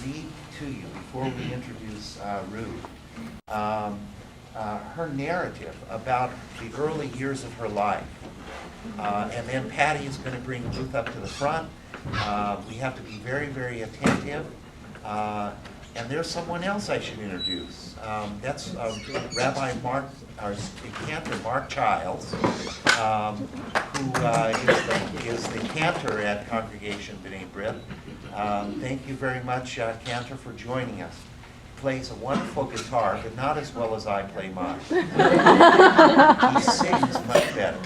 read to you before we introduce Ruth her narrative about the early years of her life. And then Patty is going to bring Ruth up to the front. We have to be very, very attentive. And there's someone else I should introduce. That's Rabbi Mark, our cantor, Mark Childs, who is the cantor at Congregation B'nai B'rith. Thank you very much, Cantor, for joining us. Plays a wonderful guitar, but not as well as I play mine. He sings much better.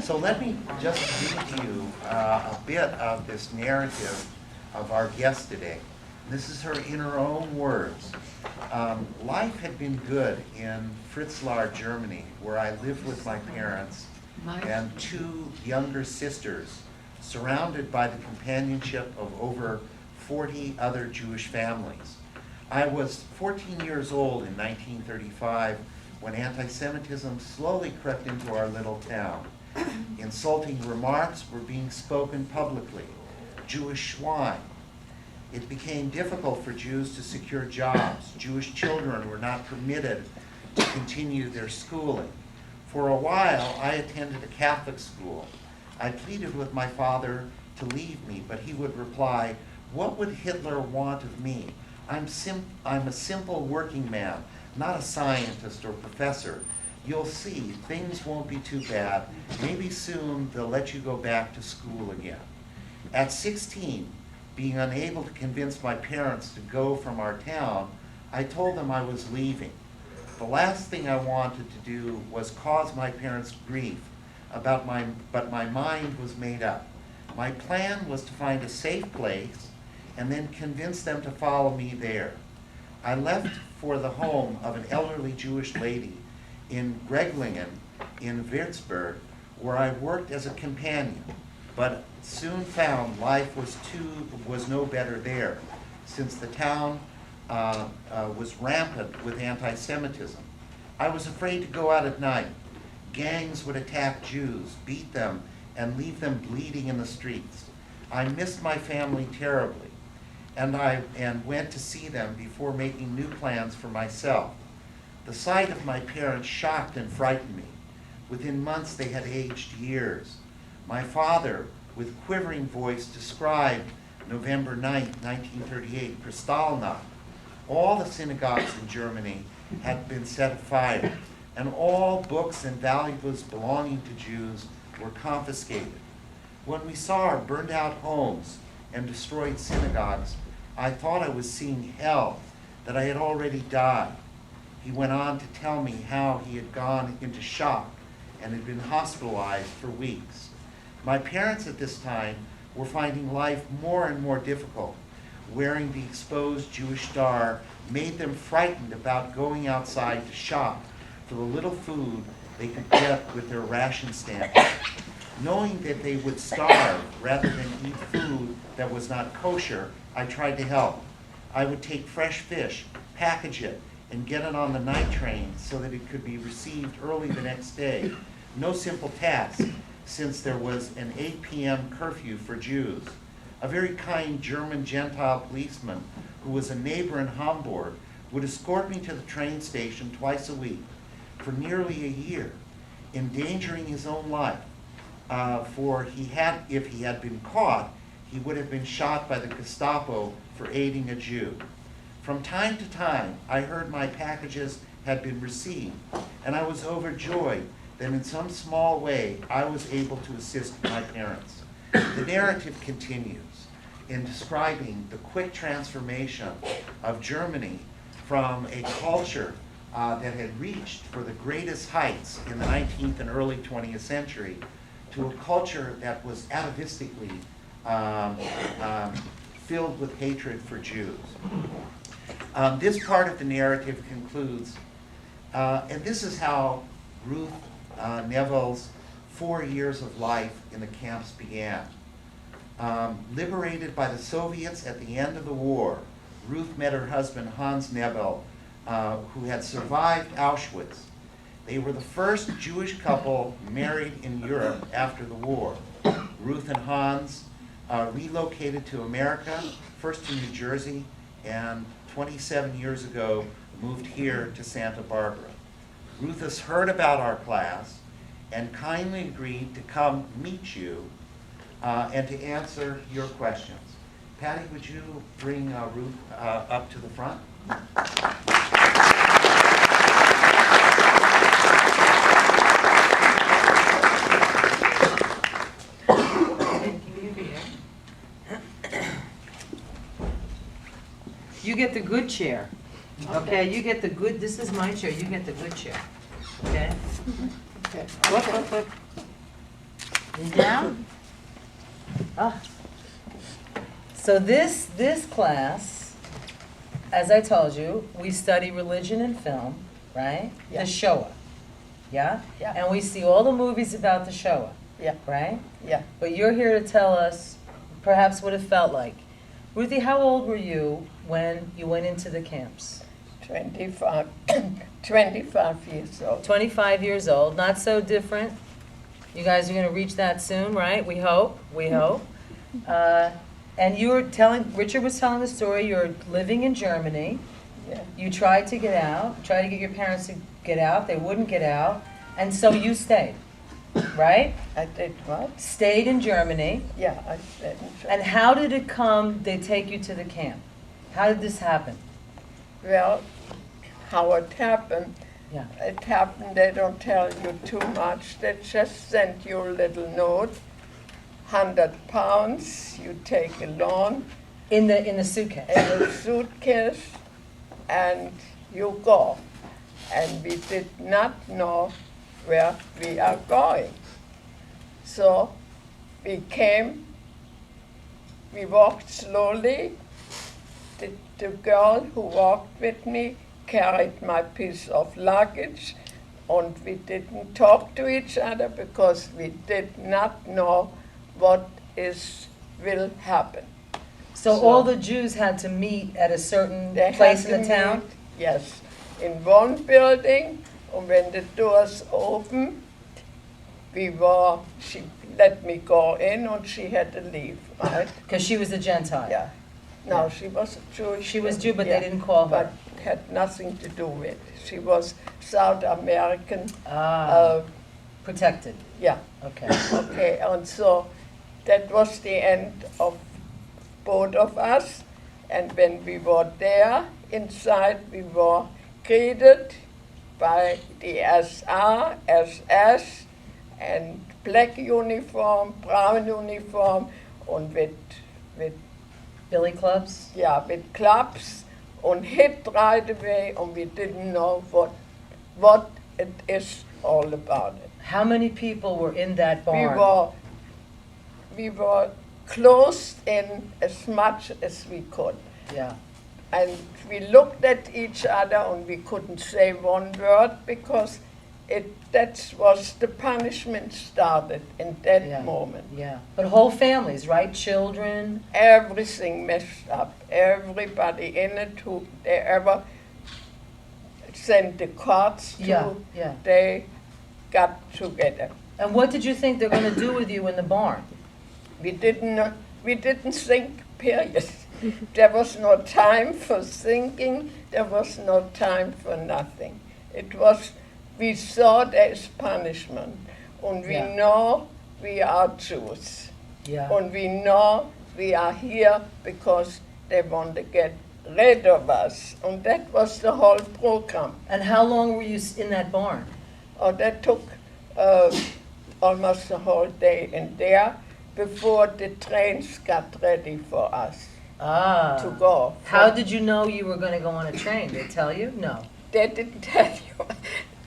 So let me just read to you a bit of this narrative of our guest today. This is her in her own words. Life had been good in Fritzlar, Germany, where I lived with my parents and two younger sisters, surrounded by the companionship of over 40 other Jewish families. I was 14 years old in 1935 when anti-Semitism slowly crept into our little town. Insulting remarks were being spoken publicly. Jewish swine. It became difficult for Jews to secure jobs. Jewish children were not permitted to continue their schooling. For a while, I attended a Catholic school. I pleaded with my father to leave me, but he would reply, "What would Hitler want of me? I'm a simple working man, not a scientist or professor. You'll see, things won't be too bad. Maybe soon they'll let you go back to school again." At 16, being unable to convince my parents to go from our town, I told them I was leaving. The last thing I wanted to do was cause my parents grief, but my mind was made up. My plan was to find a safe place and then convince them to follow me there. I left for the home of an elderly Jewish lady in Greglingen in Würzburg, where I worked as a companion, but soon found life was no better there, since the town was rampant with anti-Semitism. I was afraid to go out at night. Gangs would attack Jews, beat them, and leave them bleeding in the streets. I missed my family terribly, and went to see them before making new plans for myself. The sight of my parents shocked and frightened me. Within months, they had aged years. My father, with quivering voice, described November 9, 1938, Kristallnacht. All the synagogues in Germany had been set afire, and all books and valuables belonging to Jews were confiscated. When we saw our burned out homes and destroyed synagogues, I thought I was seeing hell, that I had already died. He went on to tell me how he had gone into shock and had been hospitalized for weeks. My parents at this time were finding life more and more difficult. Wearing the exposed Jewish star made them frightened about going outside to shop for the little food they could get with their ration stamps. Knowing that they would starve rather than eat food that was not kosher, I tried to help. I would take fresh fish, package it, and get it on the night train so that it could be received early the next day. No simple task, since there was an 8 p.m. curfew for Jews. A very kind German Gentile policeman, who was a neighbor in Hamburg, would escort me to the train station twice a week for nearly a year, endangering his own life. If he had been caught, he would have been shot by the Gestapo for aiding a Jew. From time to time, I heard my packages had been received, and I was overjoyed that in some small way I was able to assist my parents. The narrative continues in describing the quick transformation of Germany from a culture that had reached for the greatest heights in the 19th and early 20th century to a culture that was atavistically filled with hatred for Jews. This part of the narrative concludes, and this is how Ruth Nebel's 4 years of life in the camps began. Liberated by the Soviets at the end of the war, Ruth met her husband Hans Nebel, who had survived Auschwitz. They were the first Jewish couple married in Europe after the war. Ruth and Hans relocated to America first in New Jersey, and 27 years ago moved here to Santa Barbara. Ruth has heard about our class and kindly agreed to come meet you and to answer your questions. Patty, would you bring Ruth up to the front? You get the good chair. Okay, you get the good, this is my chair, you get the good chair. Okay? Okay. Look. And down. Ah. So this class, as I told you, we study religion and film, right? Yeah. The Shoah. Yeah? Yeah. And we see all the movies about the Shoah. Yeah. Right? Yeah. But you're here to tell us perhaps what it felt like. Ruthie, how old were you when you went into the camps? 25, 25 years old. 25 years old, not so different. You guys are going to reach that soon, right? We hope. And you were telling, Richard was telling the story, you're living in Germany. Yeah. You tried to get out, tried to get your parents to get out. They wouldn't get out. And so you stayed, right? I did what? Stayed in Germany. Yeah, I stayed in Germany. And how did it come, they take you to the camp? How did this happen? Well, how it happened, Yeah. they don't tell you too much. They just send you a little note, 100 pounds, you take a loan In the suitcase. in a suitcase, and you go. And we did not know where we are going. So we came, we walked slowly. The girl who walked with me carried my piece of luggage, and we didn't talk to each other because we did not know what will happen. So all the Jews had to meet at a certain They place had in the to town? meet, yes, in one building, and when the doors opened, she let me go in, and she had to leave, right? Because she was a Gentile. Yeah. No, she was Jewish. She was Jew, but yeah, they didn't call her. But had nothing to do with it. She was South American. Protected. Yeah. Okay. Okay, and so that was the end of both of us. And when we were there inside, we were greeted by the SR, SS, and black uniform, brown uniform, and with Billy clubs? yeah, with clubs, and hit right away, and we didn't know what it is all about. It. How many people were in that barn? We were closed in as much as we could. Yeah. And we looked at each other and we couldn't say one word because that was the punishment started in that Yeah. moment. Yeah. But whole families, right? Children? Everything messed up. Everybody in it who they ever sent the cards to, Yeah. they got together. And what did you think they're going to do with you in the barn? We didn't think, period. There was no time for thinking, there was no time for nothing. We saw there's punishment, and we Yeah. know we are Jews. Yeah. And we know we are here because they want to get rid of us. And that was the whole program. And how long were you in that barn? Oh, that took almost the whole day in there before the trains got ready for us to go. How did you know you were going to go on a train? Did they tell you? No. They didn't tell you.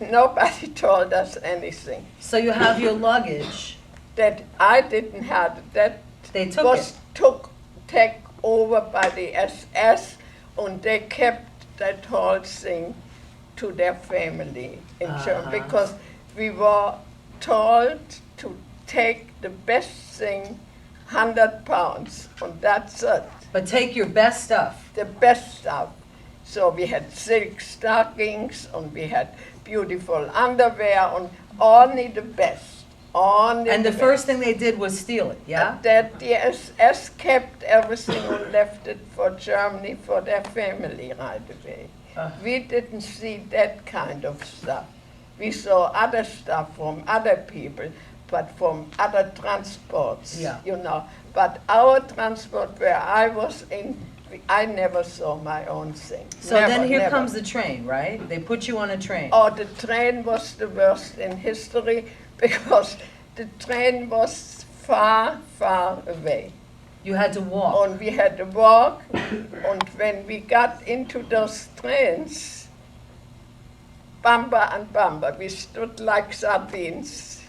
Nobody told us anything. So you have your luggage. That I didn't have it. That They took was it. taken over by the SS, and they kept that whole thing to their family in Germany because we were told to take the best thing, 100 pounds, and that's it. But take your best stuff. The best stuff. So we had silk stockings, and we had beautiful underwear, and only the best. on And the way. first thing they did was steal it, yeah? That the SS kept everything and left it for Germany for their family right away. We didn't see that kind of stuff. We saw other stuff from other people, but from other transports, Yeah. you know. But our transport where I was in, I never saw my own thing. So Never, then here never. comes the train, right? They put you on a train. Oh, the train was the worst in history because the train was far, far away. You had to walk. And we had to walk, and when we got into those trains, bumper and bumper, we stood like sardines,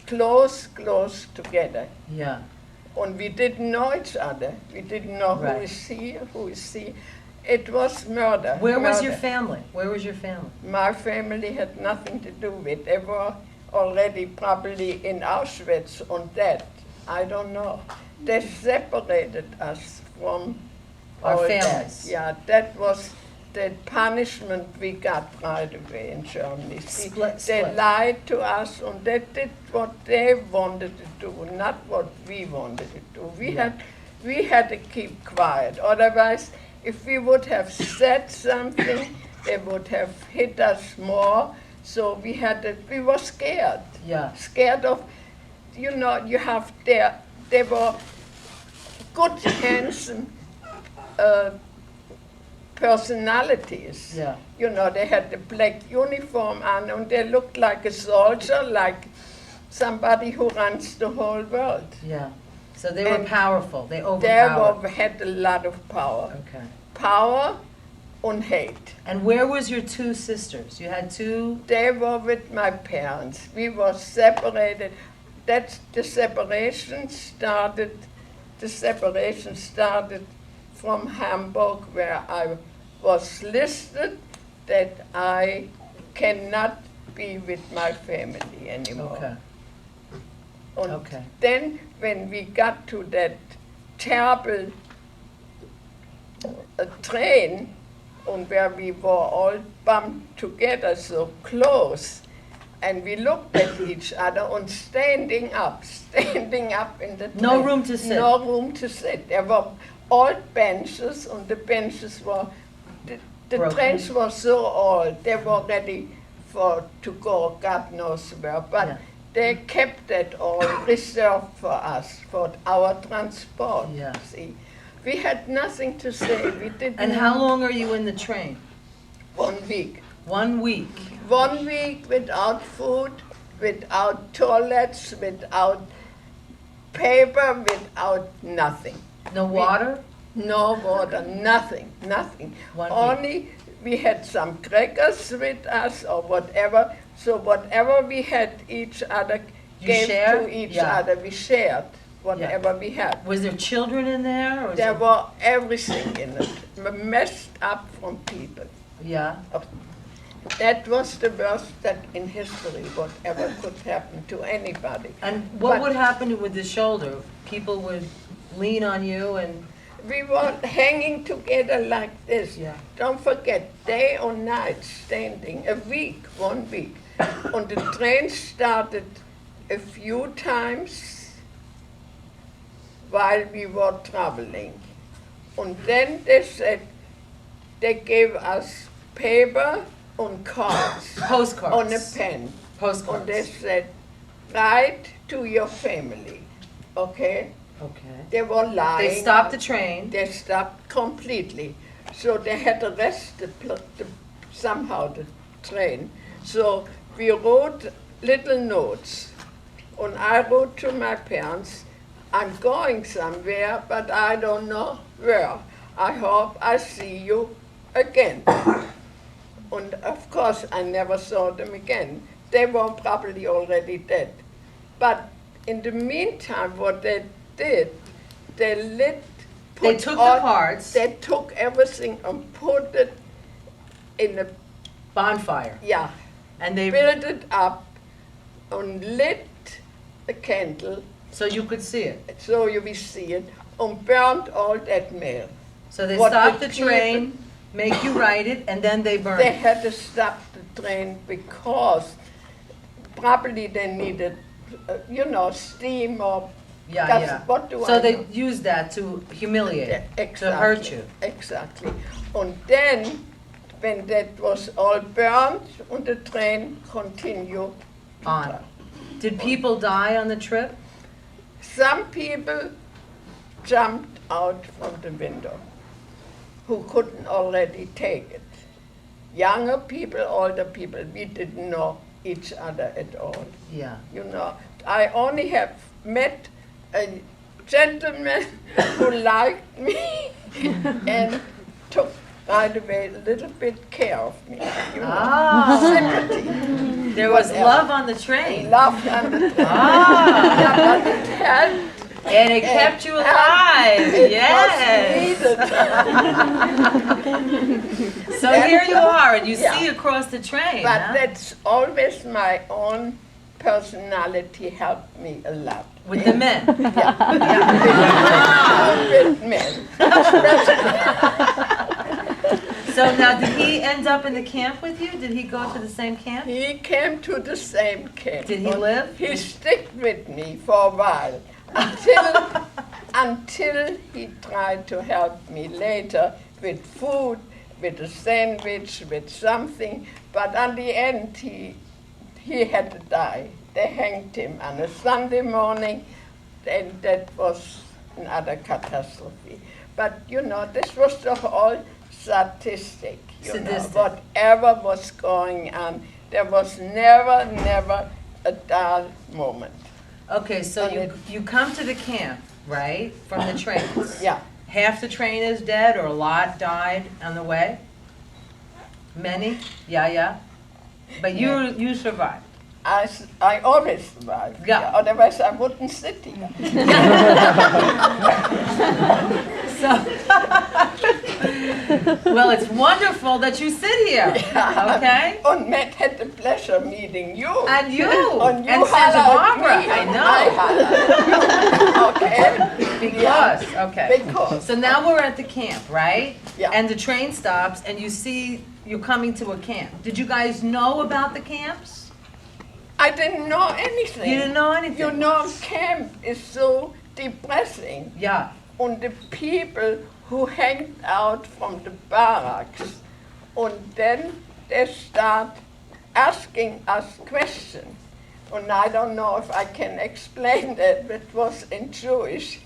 close together. Yeah. And we didn't know each other. We didn't know Right. who is he, who is he. It was murder. Where was your murder. family? Where was your family? My family had nothing to do with it. They were already probably in Auschwitz and dead. I don't know. They separated us from Our all families. That. Yeah, that was the punishment we got right away in Germany. See, Split. They lied to us and they did what they wanted to do, not what we wanted to do. We had to keep quiet. Otherwise, if we would have said something, they would have hit us more. So we were scared. Yeah. Scared of, you know, you have there, they were good, handsome personalities. Yeah. You know, they had the black uniform on and they looked like a soldier, like somebody who runs the whole world. Yeah. So they were And powerful. They They overpowered. had a lot of power. Okay. Power and hate. And where was your two sisters? You had two. They were with my parents. We were separated. That's the separation started. The separation started from Hamburg, where I was listed that I cannot be with my family anymore. Okay. And Okay. then when we got to that terrible train, and where we were all bumped together so close, and we looked at each other and standing up in the train. No room to sit. No room to sit. There were old benches, and the benches were, the Broken. trains were so old, they were ready to go God knows where, but Yeah. they kept that all reserved for us, for our transport. Yeah. See, we had nothing to say. We didn't. And how long are you in the train? 1 week. 1 week. 1 week without food, without toilets, without paper, without nothing. No water? No water, nothing. 1 week. Only we had some crackers with us or whatever. So whatever we had, each other You gave shared? to each Yeah. other. We shared whatever we had. Was there children in there? Or was There it- were everything in it, messed up from people. Yeah. That was the worst that in history, whatever could happen to anybody. And what But- would happen with the shoulder? People would lean on you and, We were hanging together like this. Yeah. Don't forget, day or night, standing, 1 week. And the train started a few times while we were traveling. And then they said, they gave us paper and cards postcards. on a pen. And they Postcards. said, write to your family, okay? Okay. They were lying. They stopped the train. They stopped completely. So they had to rest somehow the train. So we wrote little notes. And I wrote to my parents, I'm going somewhere, but I don't know where. I hope I see you again. And of course, I never saw them again. They were probably already dead. But in the meantime, what they did, They put took all- the cards. They took everything and put it in a, Bonfire. yeah, And they, built it up and lit the candle so you could see it. so you will see it and burned all that mail. So they What stopped the the train, make you write it, and then they burned They it. had to stop the train because probably they needed, steam or Yeah, gas. yeah. What do I So know? they used that to humiliate, to hurt you. Exactly. Und then, when that was all burned, and the train continued On. Did people die on the trip? Some people jumped out from the window who couldn't already take it. Younger people, older people, we didn't know each other at all. Yeah. I only have met a gentleman who liked me and took right away a little bit care of me. Sympathy. There was Whatever. love on the train. Love and the Ah. yeah, but it helped. And it kept you alive. It Yes. was needed. So here you are, and you Yeah. see across the train. But huh? that's always my own personality helped me a lot. With the men. With men. So now, did he end up in the camp with you? Did he go to the same camp? He came to the same camp. Did he live? He stuck with me for a while until he tried to help me later with food, with a sandwich, with something. But at the end, he had to die. They hanged him on a Sunday morning, and that was another catastrophe. But this was the whole statistic. Sadistic. Whatever was going on, there was never a dull moment. Okay, so you come to the camp, right, from the trains. Yeah. Half the train is dead, or a lot died on the way? Many? Yeah. But you survived. I always survived. Yeah. Otherwise, I wouldn't sit here. Well, it's wonderful that you sit here, okay? And Matt had the pleasure meeting you. And you, And you Santa hollered Barbara, me, I and know. Okay? Okay. Because. So now we're at the camp, right? Yeah. And the train stops, and you see you're coming to a camp. Did you guys know about the camps? I didn't know anything. You didn't know anything? Camp is so depressing. Yeah. And the people who hang out from the barracks, and then they start asking us questions. And I don't know if I can explain that, but it was in Jewish.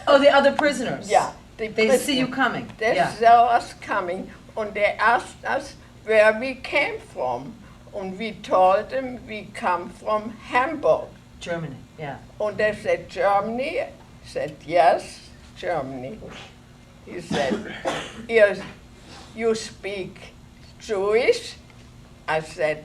Oh, the other prisoners? Yeah. They see you coming? They Yeah. saw us coming, and they asked us where we came from. And we told them we come from Hamburg. Germany, yeah. And they said, Germany? I said, yes, Germany. He said, you speak Jewish? I said,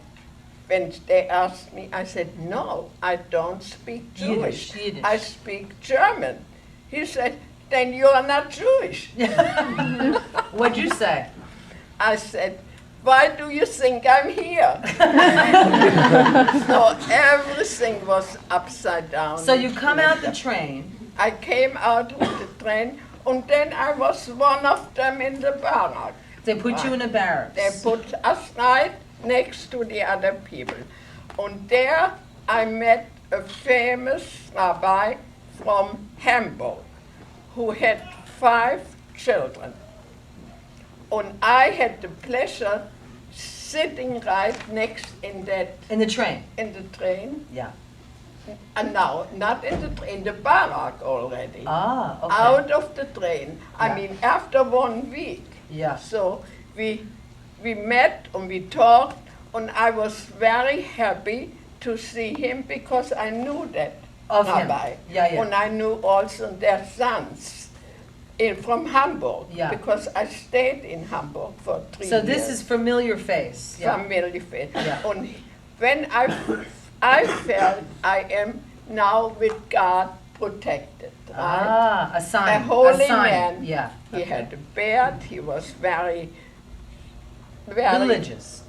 when they asked me, I said, no, I don't speak Jewish. Yiddish. I speak German. He said, then you are not Jewish. What'd you say? I said, why do you think I'm here? So everything was upside down. So you come out the train. I came out of the train, and then I was one of them in the barrack. They put you in a barracks. They put us right next to the other people. And there I met a famous rabbi from Hamburg who had 5 children. And I had the pleasure sitting right next in In the train? the train. Yeah. And now, not in the barrack already. Ah, okay. Out of the train. I Yeah. mean, after 1 week. Yeah. So we met and we talked, and I was very happy to see him because I knew that Of him. rabbi. Yeah. And I knew also their sons from Hamburg, Yeah. because I stayed in Hamburg for 3 years. So this is familiar face. Yeah. Familiar face. Yeah. And when I felt I am now with God protected. Right? Ah, a sign. A holy sign. man. Yeah. He okay. had a beard. He was very Religious.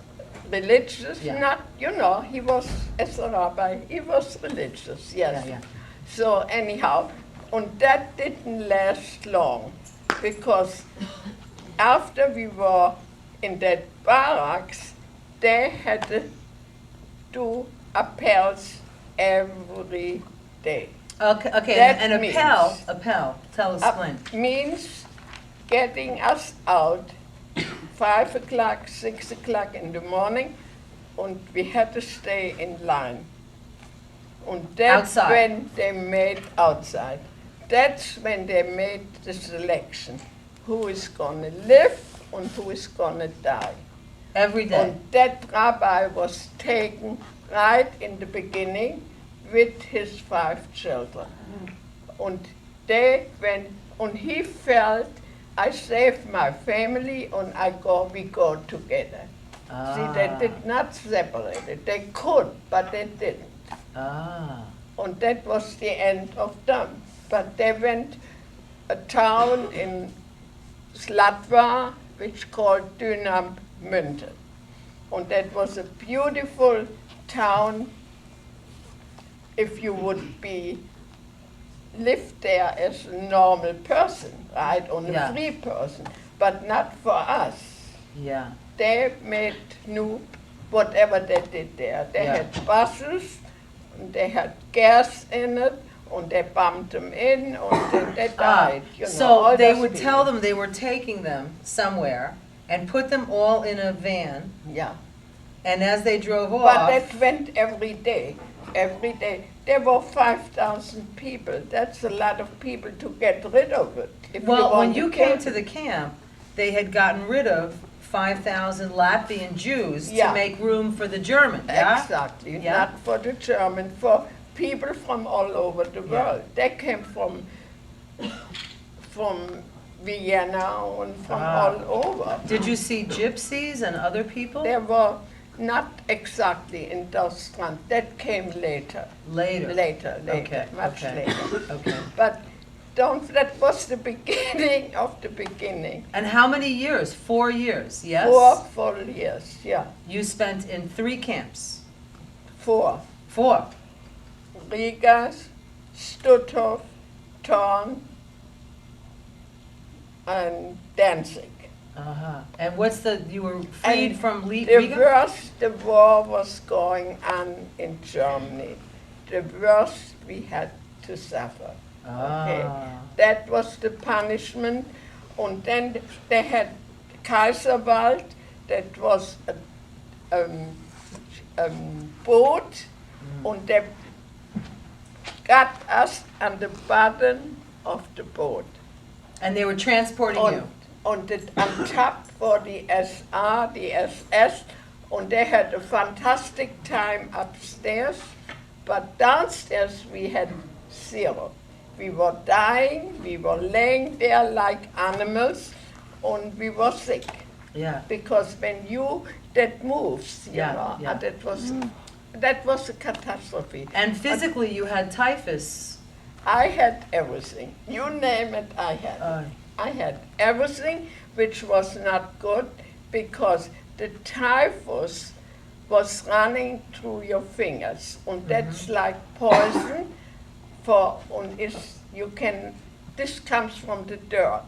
religious. Yeah. Not, he was, as a rabbi, he was religious, yes. Yeah. So anyhow, and that didn't last long, because after we were in that barracks, they had to do appels every day. Okay, That and means- appel, tell us, explain. Means getting us out 5 o'clock, 6 o'clock in the morning, and we had to stay in line. And that's Outside. when they made outside. That's when they made the selection. Who is gonna live and who is gonna die. Every day. And that rabbi was taken right in the beginning with his 5 children. And they went, and he felt, I saved my family and we go together. See, they did not separate it. They could, but they didn't. And that was the end of them. But they went a town in Slatva, which called Dynamünde. And that was a beautiful town if you would live there as a normal person, right, or a Yeah. free person, but not for us. Yeah. They made new, whatever they did there. They Yeah. had buses, and they had gas in it, and they bumped them in, and they died. You know, So all they those would people. tell them they were taking them somewhere and put them all in a van, Yeah. and as they drove But off, that went every day. Every day. There were 5,000 people. That's a lot of people to get rid of it. If well, when want you kill came to the camp, they had gotten rid of 5,000 Latvian Jews Yeah. to make room for the German, yeah? Exactly, Yeah. not for the German, for people from all over the Yeah. world. They came from Vienna and from all over. Did you see gypsies and other people? There were not exactly in Deutschland. That came later. Later. Okay, Much okay. later. Okay. But that was the beginning of the beginning. And how many years? 4 years, yes? 4 full years, yeah. You spent in 3 camps. 4. 4. Riga, Stutthof, Thorn, and Danzig. And what's you were freed And from The Riga? worst the war was going on in Germany, the worst we had to suffer. Okay. That was the punishment. And then they had Kaiserwald, that was a boat, and they got us on the bottom of the boat. And they were transporting you. On top for the SR, the SS, and they had a fantastic time upstairs, but downstairs we had 0. We were dying, we were laying there like animals, and we were sick. Yeah. Because when that moves, you Yeah, know, yeah. and that was a catastrophe. And physically, you had typhus. I had everything. You name it, I had. I had everything, which was not good because the typhus was running through your fingers, and that's like poison. This comes from the dirt.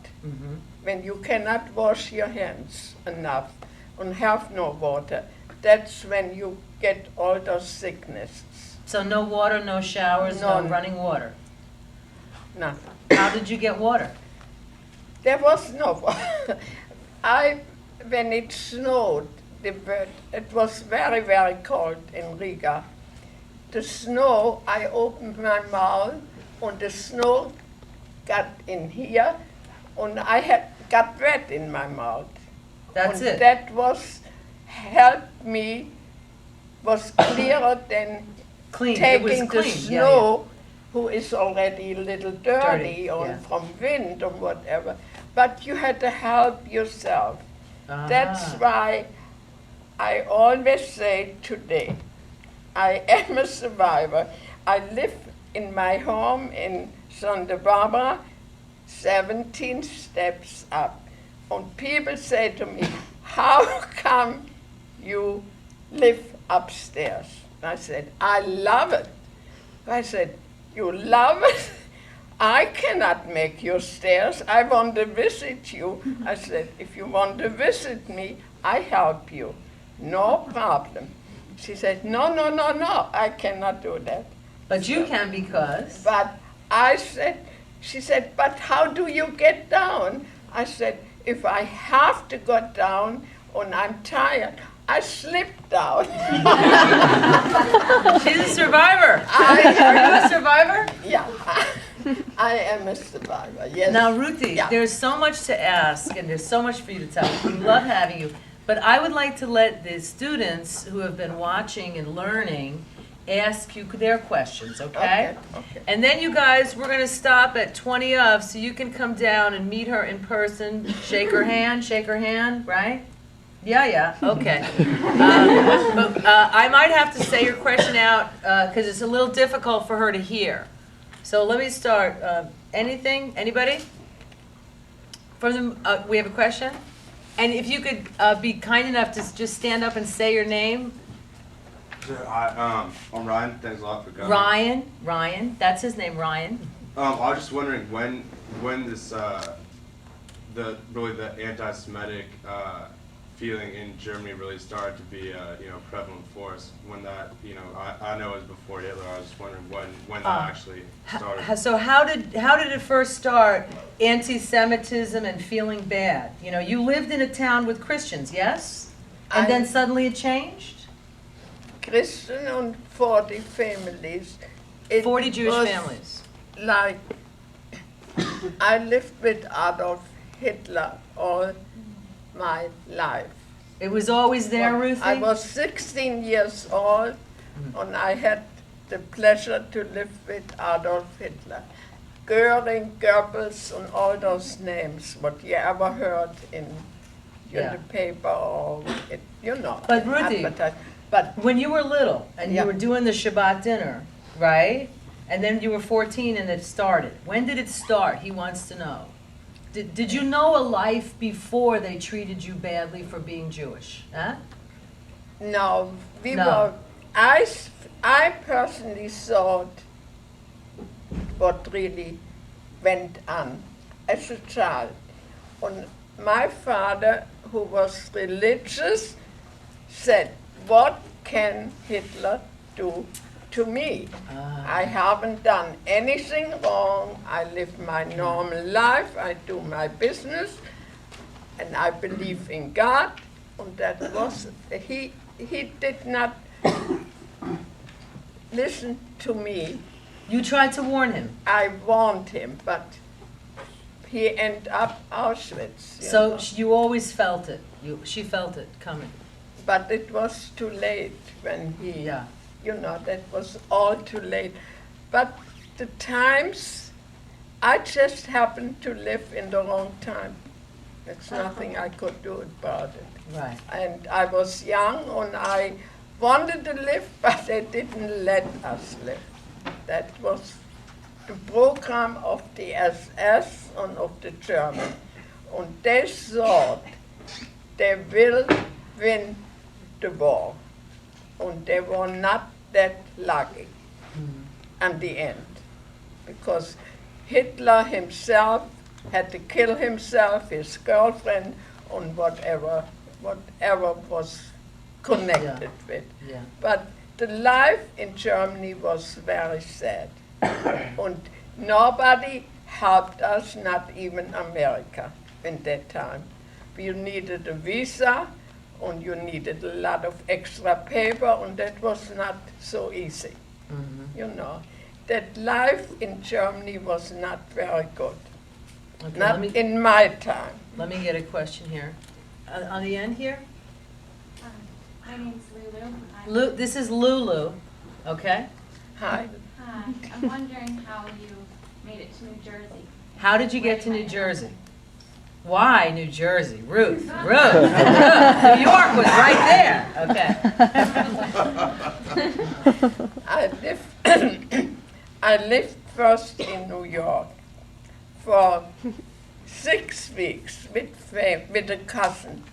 When you cannot wash your hands enough and have no water, that's when you get all those sicknesses. So no water, no showers, no None. running water. Nothing. How did you get water? There was no water. When it snowed, it was very, very cold in Riga. The snow, I opened my mouth, and the snow got in here, and I got wet in my mouth. That's and it. That helped me, was clearer than Clean. It taking was the clean. snow, who is already a little dirty, or yeah. from wind or whatever. But you had to help yourself. That's why I always say today, I am a survivor. I live in my home in Santa Barbara, 17 steps up. And people say to me, how come you live upstairs? I said, I love it. I said, you love it? I cannot make your stairs. I want to visit you. I said, if you want to visit me, I help you. No problem. she said, no, no, no, no, I cannot do that. But you can because. But I said, she said, but how do you get down? I said, if I have to go down and I'm tired, I slip down. She's a survivor. I- Are you a survivor? Yeah, I am a survivor, yes. Now, Ruthie, Yeah. there's so much to ask and there's so much for you to tell. We love having you. But I would like to let the students who have been watching and learning ask you their questions, okay? Okay. And then you guys, we're gonna stop at 20 of, so you can come down and meet her in person, shake her hand, right? Yeah, okay. But I might have to say your question out, because it's a little difficult for her to hear. So let me start. Anything, anybody? We have a question? And if you could be kind enough to just stand up and say your name. Sure, I'm Ryan. Thanks a lot for coming. Ryan, that's his name, Ryan. I was just wondering when this the anti-Semitic feeling in Germany really started to be a prevalent force. When that I know it was before Hitler. I was just wondering when that actually started. So how did it first start? Anti-Semitism and feeling bad. You lived in a town with Christians, yes, and then suddenly it changed. Christian and 40 families. It 40 Jewish was families. Like, I lived with Adolf Hitler all my life. It was always there, Ruthie? I was 16 years old, and I had the pleasure to live with Adolf Hitler. Goering, Goebbels, and all those names, what you ever heard in Yeah. the paper or, But Ruthie, advertised. But when you were little and Yeah. you were doing the Shabbat dinner, right? And then you were 14 and it started. When did it start? He wants to know. Did you know a life before they treated you badly for being Jewish? Huh? no, we No. were, I personally thought what really went on as a child. And my father, who was religious, said, what can Hitler do to me? I haven't done anything wrong. I live my normal life. I do my business. And I believe in God. And that was, he did not listen to me. You tried to warn him. I warned him, but he ended up Auschwitz. So you always felt it. She felt it coming. But it was too late when he, Yeah. that was all too late. But the times, I just happened to live in the wrong time. There's nothing I could do about it. Right. And I was young and I wanted to live, but they didn't let us live. That was the program of the SS and of the Germans. And they thought they will win the war. And they were not that lucky at the end. Because Hitler himself had to kill himself, his girlfriend, and whatever was connected with. Yeah. But the life in Germany was very sad. And nobody helped us, not even America in that time. You needed a visa, and you needed a lot of extra paper, and that was not so easy. That life in Germany was not very good. Okay, Not in my time. let me get a question here. On the end here? My name's Lulu. This is Lulu, okay? Hi. Hi. I'm wondering how you made it to New Jersey. How did you get to New Jersey? Why New Jersey? Ruth. New York was right there. Okay. I lived first in New York for 6 weeks with a cousin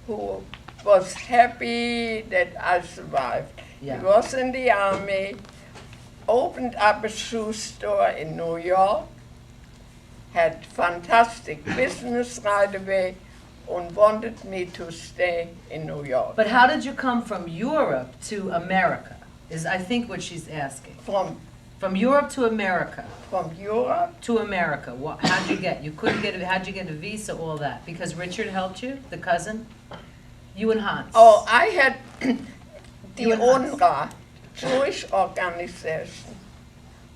who was happy that I survived. Yeah. He was in the army, opened up a shoe store in New York, had fantastic business right away, and wanted me to stay in New York. But how did you come from Europe to America, is I think what she's asking. From Europe to America. From Europe, To America. How'd you get? You couldn't get how'd you get a visa, all that? Because Richard helped you, the cousin? You and Hans? oh, I had the You and Hans. UNRWA, Jewish organization,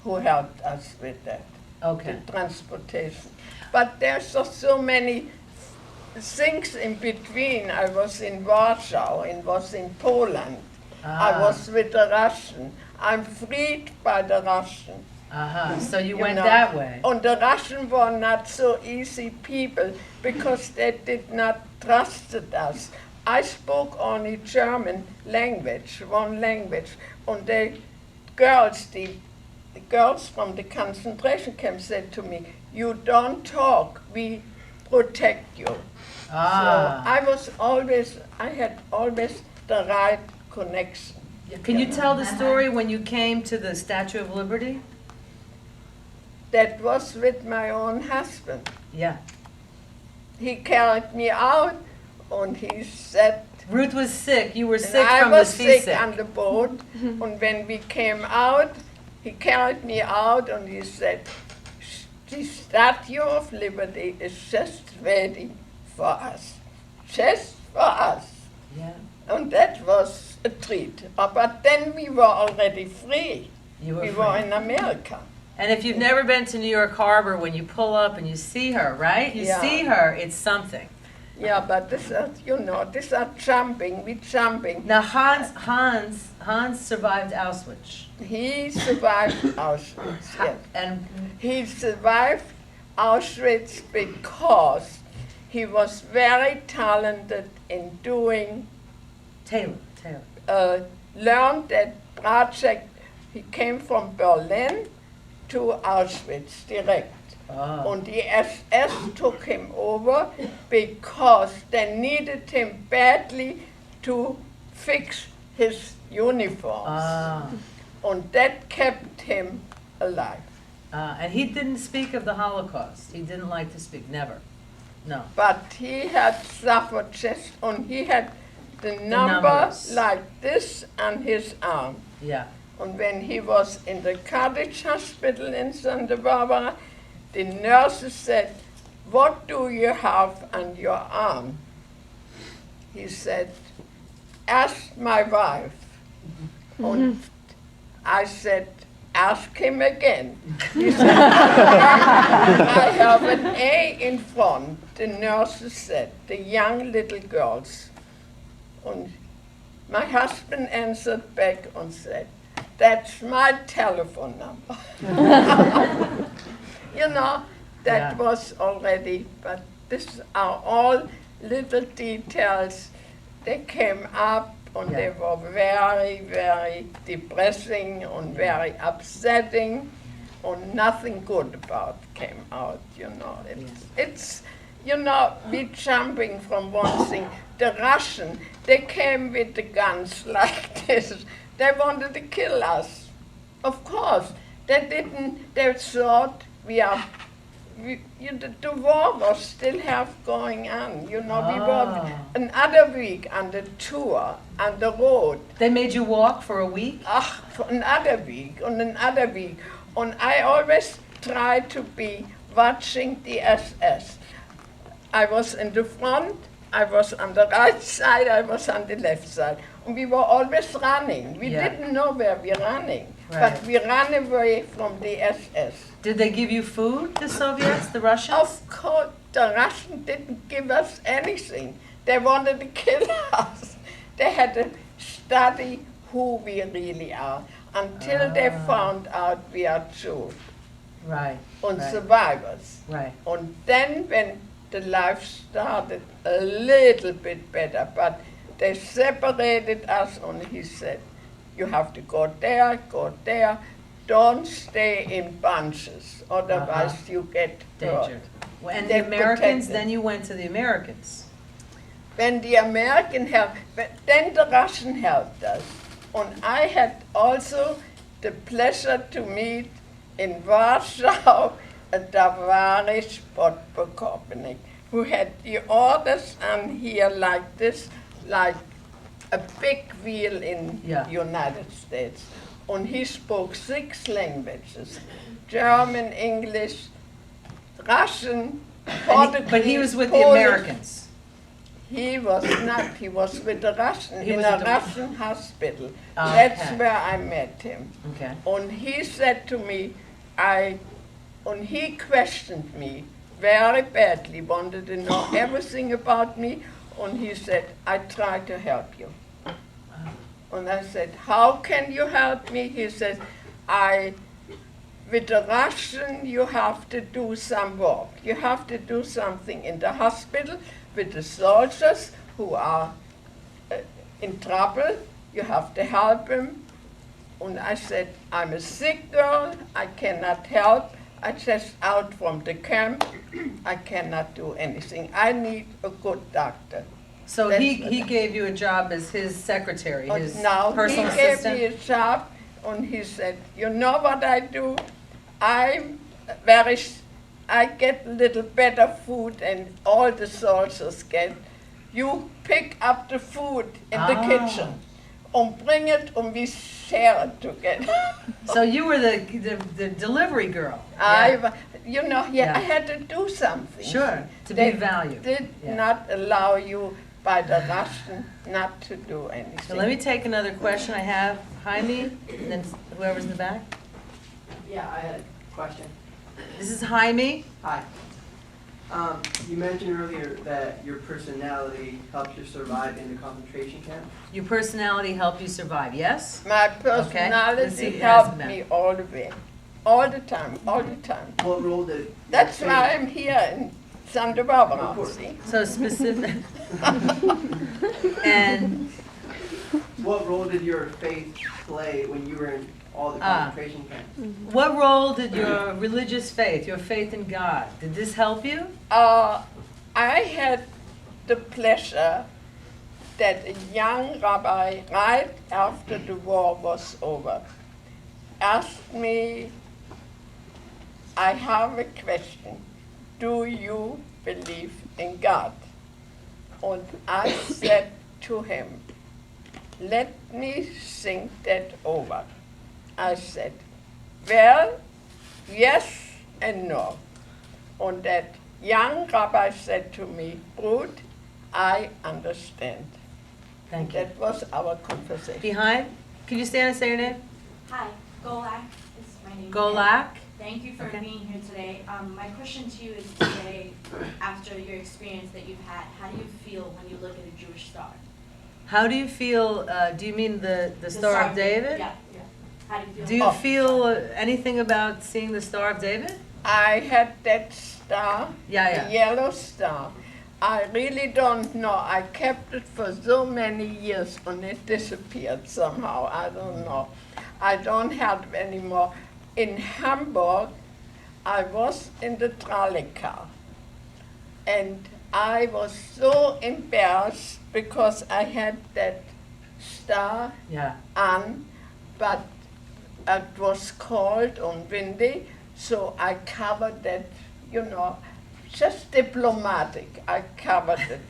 who helped us with that. Okay. The transportation. But there's just so many things in between. I was in Warsaw, I was in Poland, I Ah. was with the Russian. I'm freed by the Russian. Uh-huh. So you went know. that way. And the Russian were not so easy people because they did not trust us. I spoke only German language, one language, and the girls from the concentration camp said to me, "You don't talk, we protect you." Ah. So I had always the right connection. Can you tell the story when you came to the Statue of Liberty? That was with my own husband. Yeah. He carried me out and he said, Ruth was sick. You were and sick I from the was sick seasick. on the boat, and when we came out, he carried me out and he said, "The Statue of Liberty is just waiting for us, just for us." Yeah. And that was a treat. But then we were already free. You were We free. were in America. And if you've never been to New York Harbor, when you pull up and you see her, right? You Yeah. see her, it's something. Yeah, but these are jumping, we jumping. Now Hans survived Auschwitz. He survived Auschwitz, yes. And He survived Auschwitz because he was very talented in doing, Taylor. learned that project. He came from Berlin to Auschwitz direct. Oh. And the SS took him over because they needed him badly to fix his uniforms. Ah. And that kept him alive. And he didn't speak of the Holocaust. He didn't like to speak, never. No. But he had suffered just, and he had the number numbers. like this on his arm. Yeah. And when he was in the Cottage Hospital in Santa Barbara, the nurses said, "What do you have on your arm?" He said, "Ask my wife." And I said, "Ask him again." He said, "I have an A in front," the nurses said, the young little girls. And my husband answered back and said, "That's my telephone number." That Yeah. was already, but these are all little details. They came up and Yeah. they were very, very depressing and very upsetting, and nothing good about came out, It's we jumping from one thing. The Russian, they came with the guns like this. They wanted to kill us. Of course, they thought the war was still half going on. We were another week on the tour, on the road. They made you walk for a week? For another week, and another week. And I always tried to be watching the SS. I was in the front, I was on the right side, I was on the left side. And we were always running. We Yeah. didn't know where we were running, Right. but we ran away from the SS. Did they give you food, the Soviets, the Russians? Of course, the Russians didn't give us anything. They wanted to kill us. They had to study who we really are until they found out we are Jews Right. and right, survivors. Right. And then when the life started a little bit better, but they separated us and he said, "You have to go there, don't stay in bunches, otherwise you get hurt." Danger. And They the Americans, protected. then you went to the Americans. When the American helped, but then the Russian helped us. And I had also the pleasure to meet in Warsaw a Tavarish Podpokopnik, who had the orders on here like this, like a big wheel in Yeah. United States. And he spoke 6 languages, German, English, Russian, Portuguese, But he was with the Polish. Americans. He was not, he was with the Russian, He in was a with the- Russian hospital. Okay. That's where I met him. Okay. And he said to me, and he questioned me very badly, wanted to know everything about me, and he said, I try to help you. And I said, how can you help me? He said, with the Russian, you have to do some work. You have to do something in the hospital with the soldiers who are in trouble. You have to help them. And I said, I'm a sick girl. I cannot help. I just out from the camp. I cannot do anything. I need a good doctor. So That's he what- gave you a job as his secretary, And his now personal he gave assistant? me a job, and he said, you know what I do? I get a little better food and all the soldiers get. You pick up the food in the Ah. kitchen and bring it and we share it together. So you were the delivery girl? I Yeah. had to do something. Sure, to They be valued. did Yeah. not allow you by the Russian not to do anything. So let me take another question I have. Jaime, and then whoever's in the back. Yeah, I had a question. This is Jaime. Hi. You mentioned earlier that your personality helped you survive in the concentration camp. Your personality helped you survive, yes? My Let's see, personality ask helped them. me all the way, all the time, all the time. What role did That's your why faith- I'm here in Santa Barbara, Of course. see? So specific. And What role did your faith play when you were in all the concentration camps? what role did your religious faith, your faith in God, did this help you? I had the pleasure that a young rabbi, right after the war was over, asked me, I have a question. Do you believe in God? And I said to him, let me think that over. I said, well, yes and no. And that young rabbi said to me, Ruth, I understand. Thank you. That was our conversation. Behind, can you stand and say your name? Hi, Golak is my name. Golak? Thank you for Okay. being here today. My question to you is today, after your experience that you've had, how do you feel when you look at a Jewish star? How do you feel, do you mean the Star of David? Yeah, yeah. How do you feel? Do you Oh. feel anything about seeing the Star of David? I had that star, Yeah, the yellow star. I really don't know. I kept it for so many years and it disappeared somehow. I don't know. I don't have it anymore. In Hamburg, I was in the trolley car and I was so embarrassed because I had that star Yeah. on, but it was cold and windy, so I covered that, just diplomatic. I covered it.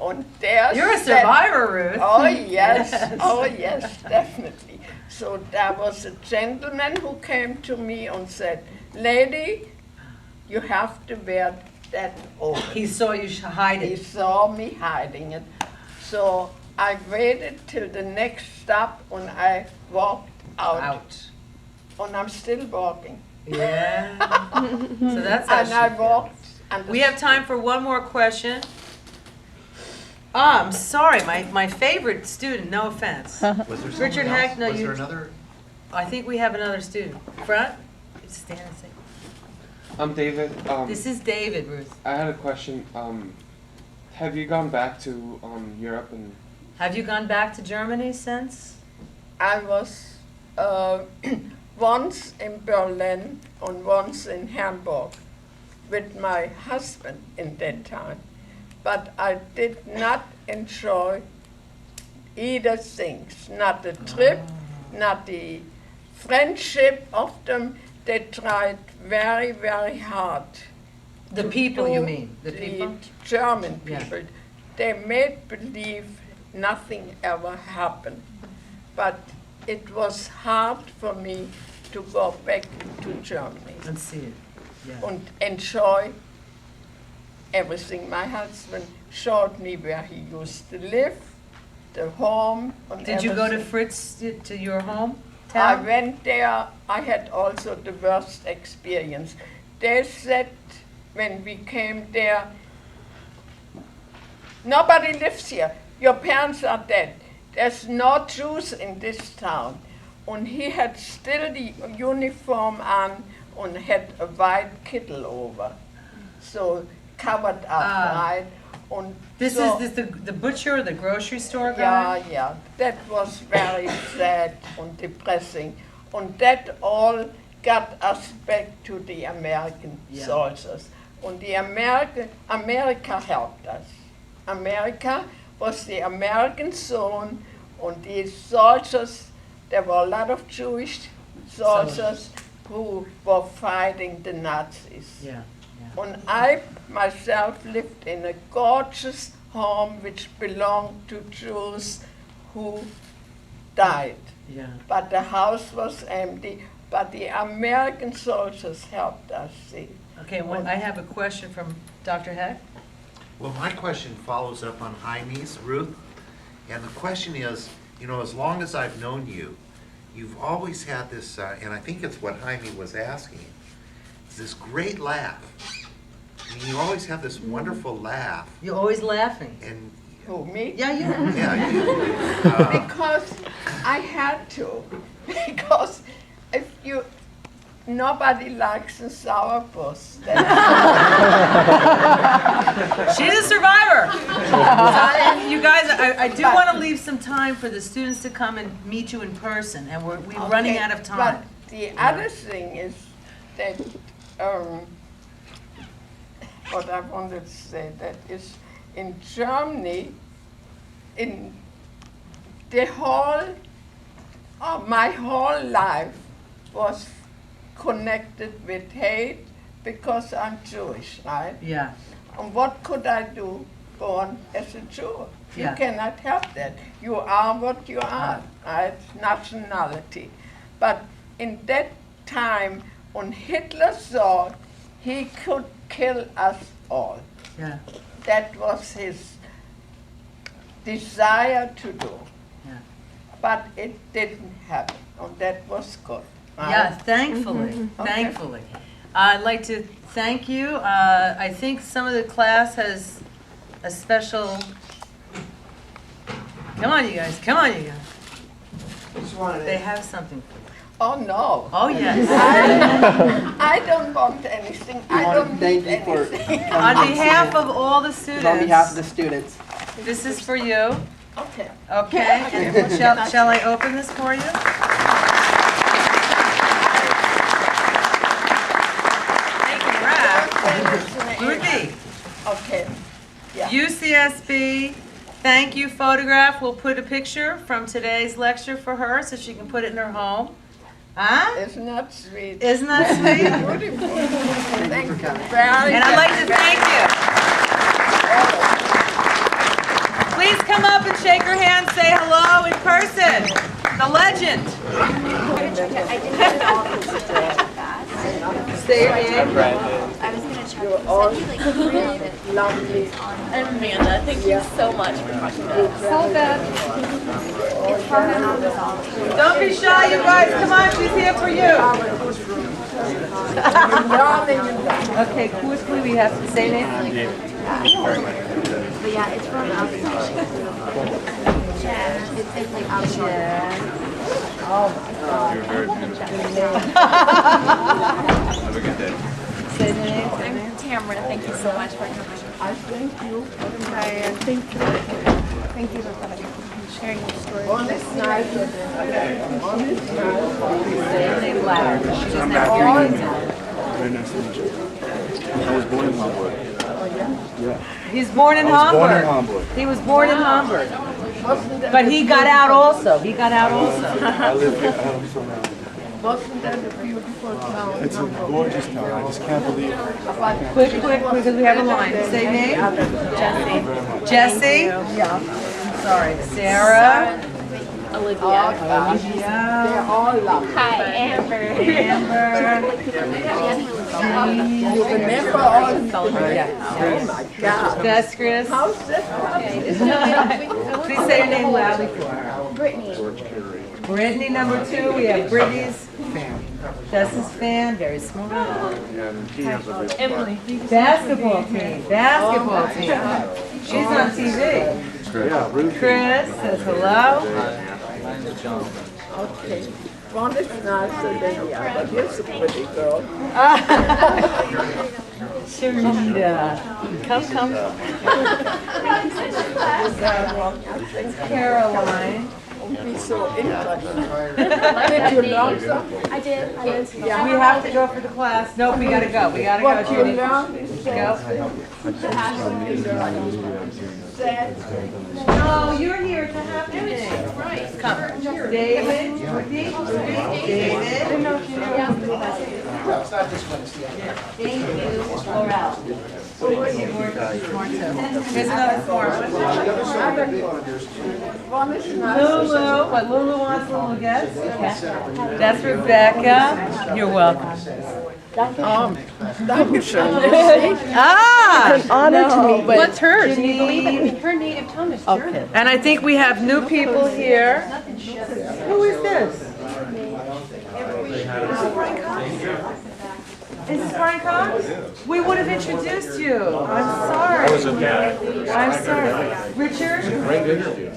And there You're a sat- survivor, Ruth. Oh, yes. Yes. Oh, yes, definitely. So there was a gentleman who came to me and said, lady, you have to wear that over. He saw you He hiding. saw me hiding it. So I waited till the next stop and I walked out. Out. And I'm still walking. Yeah. So that's how And she I feels. walked. And We have time for one more question. I'm sorry, my favorite student, no offense. Was there Richard someone Heck, else? no, Was you- there another? I think we have another student. Front? Stand and say. I'm David. This is David, Ruth. I had a question. Have you gone back to Europe and Have you gone back to Germany since? I was once in Berlin and once in Hamburg with my husband in that time. But I did not enjoy either things, not the trip, not the friendship of them. They tried very, very hard The to people, you do mean, the people? German Yeah. people. They made believe nothing ever happened. But it was hard for me to go back to Germany Let's see it. Yeah. and enjoy everything. My husband showed me where he used to live, the home, and Did you go to everything. Fritz, to your home I town? went there, I had also the worst experience. They said when we came there, nobody lives here, your parents are dead. There's no Jews in this town. And he had still the uniform on and had a white kittel over. So covered up, Ah. right? And This so- is the butcher or the grocery store guy? yeah, that was very sad and depressing. And that all got us back to the American Yeah. soldiers. And the America helped us. America was the American zone, and these soldiers, there were a lot of Jewish soldiers who were fighting the Nazis. Yeah. And I myself lived in a gorgeous home which belonged to Jews who died. Yeah. But the house was empty. But the American soldiers helped us, see. Okay, I have a question from Dr. Heck. Well, my question follows up on Jaime's, Ruth. And the question is, you know, as long as I've known you, you've always had this, and I think it's what Jaime was asking, is this great laugh. I mean, you always have this wonderful laugh. You're always laughing. And, Who, me? Yeah, you. yeah, you, Because I had to. Because if you, nobody likes a sourpuss. She's a survivor. You guys, I do want to leave some time for the students to come and meet you in person, and we're running Okay, out of time. But the other thing is that, what I wanted to say, that is in Germany, in the whole, my whole life was connected with hate because I'm Jewish, right? Yeah. And what could I do born as a Jew? Yeah. You cannot help that. You are what you are, right? Nationality. But in that time, when Hitler thought he could kill us all, Yeah. that was his desire to do. Yeah. But it didn't happen, and that was good. right? Yeah, thankfully, Okay. thankfully. I'd like to thank you. I think some of the class has a special, come on you guys, come on you guys. Just wanted They to, have something. Oh, no. Oh, yes. I don't want anything. I want don't to thank need you for anything. On behalf of all the students. on behalf of the students. This is for you, Okay. okay? And shall I open this for you? Take a breath. Ruthie, Okay. Yeah. UCSB, thank you photograph. We'll put a picture from today's lecture for her so she can put it in her home. Huh? Isn't that sweet? Isn't that sweet? Beautiful. Thank you very And I'd like to much. thank you. Please come up and shake her hand, say hello in person. The legend. Say your name. I was gonna check. You're all sweet, lovely. I'm Amanda. Thank you so much for talking to us. So good. It's hard to have this all. Don't be shy, you guys. Come on, she's here for you. Okay, quickly we have to say name. But yeah, it's from outside. It's like outside. Have a good day. Say the name. I'm Tamara. Thank you so much for coming. I thank you. Hi, thank you. Thank you for coming and sharing your story. On this night, on this night, Say the name louder. She doesn't have hearing aids. Very nice to meet you. I was born in Hamburg. Yeah. He's born in I was born in Hamburg. Hamburg. He was born in Hamburg. But he got out also. He got out also. I live here. I'm from Wasn't that a beautiful town? It's a gorgeous town. I just can't believe it. Quick, because we have a line. Say name. Jesse. Jesse. Yeah. Sorry. Sarah. Olivia. They're all lovely. Hi, Amber. Amber. You remember all of them? Oh my God. That's Chris. How's this? Please say your name loudly for her. Brittany. Brittany, number 2. We have Brittany's That's his fan. Very smart. And he has a Emily. Basketball team. Basketball team. She's on TV. Yeah, Ruth. Chris says hello. Okay. One is nicer than the other. Here's a pretty girl. Sharita. Come. Caroline. Don't be so interested. Did you learn something? I did. I learned some. We have to go for the class. Nope, we gotta go. We gotta What go. you Judy. learned? Go. No, you're here to have me. Right. Come. David. Judy. David. Thank you. Laurel. Here's another form. One is nicer. Lulu. What Lulu wants, Lulu gets. Okay. That's Rebecca. You're welcome. Dankeschön. Ah! An honor to me. What's hers? Can you Janine. believe it? I mean, her native tongue is German. And I think we have new people here. Who is this? Is this Brian Cox? We would have introduced you. I'm sorry. I'm sorry. Richard?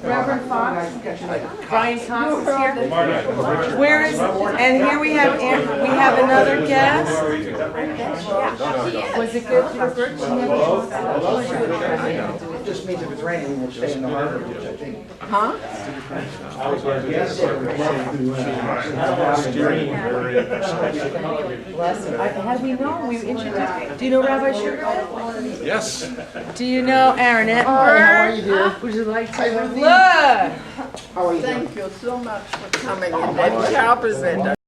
Reverend Fox? Brian Cox is here. Where is, and here we have another guest. Was it good for Bert? She never talked about it. It just means if it's raining, we'll stay in the harbor, which I think. Huh? Bless him. Had we known, we introduced. Do you know Rabbi Sugarman? Yes. Do you know Aaron Ettenberg? How are you, dear? Would you like to? Look! How are you doing? Thank you so much for coming in. That job is in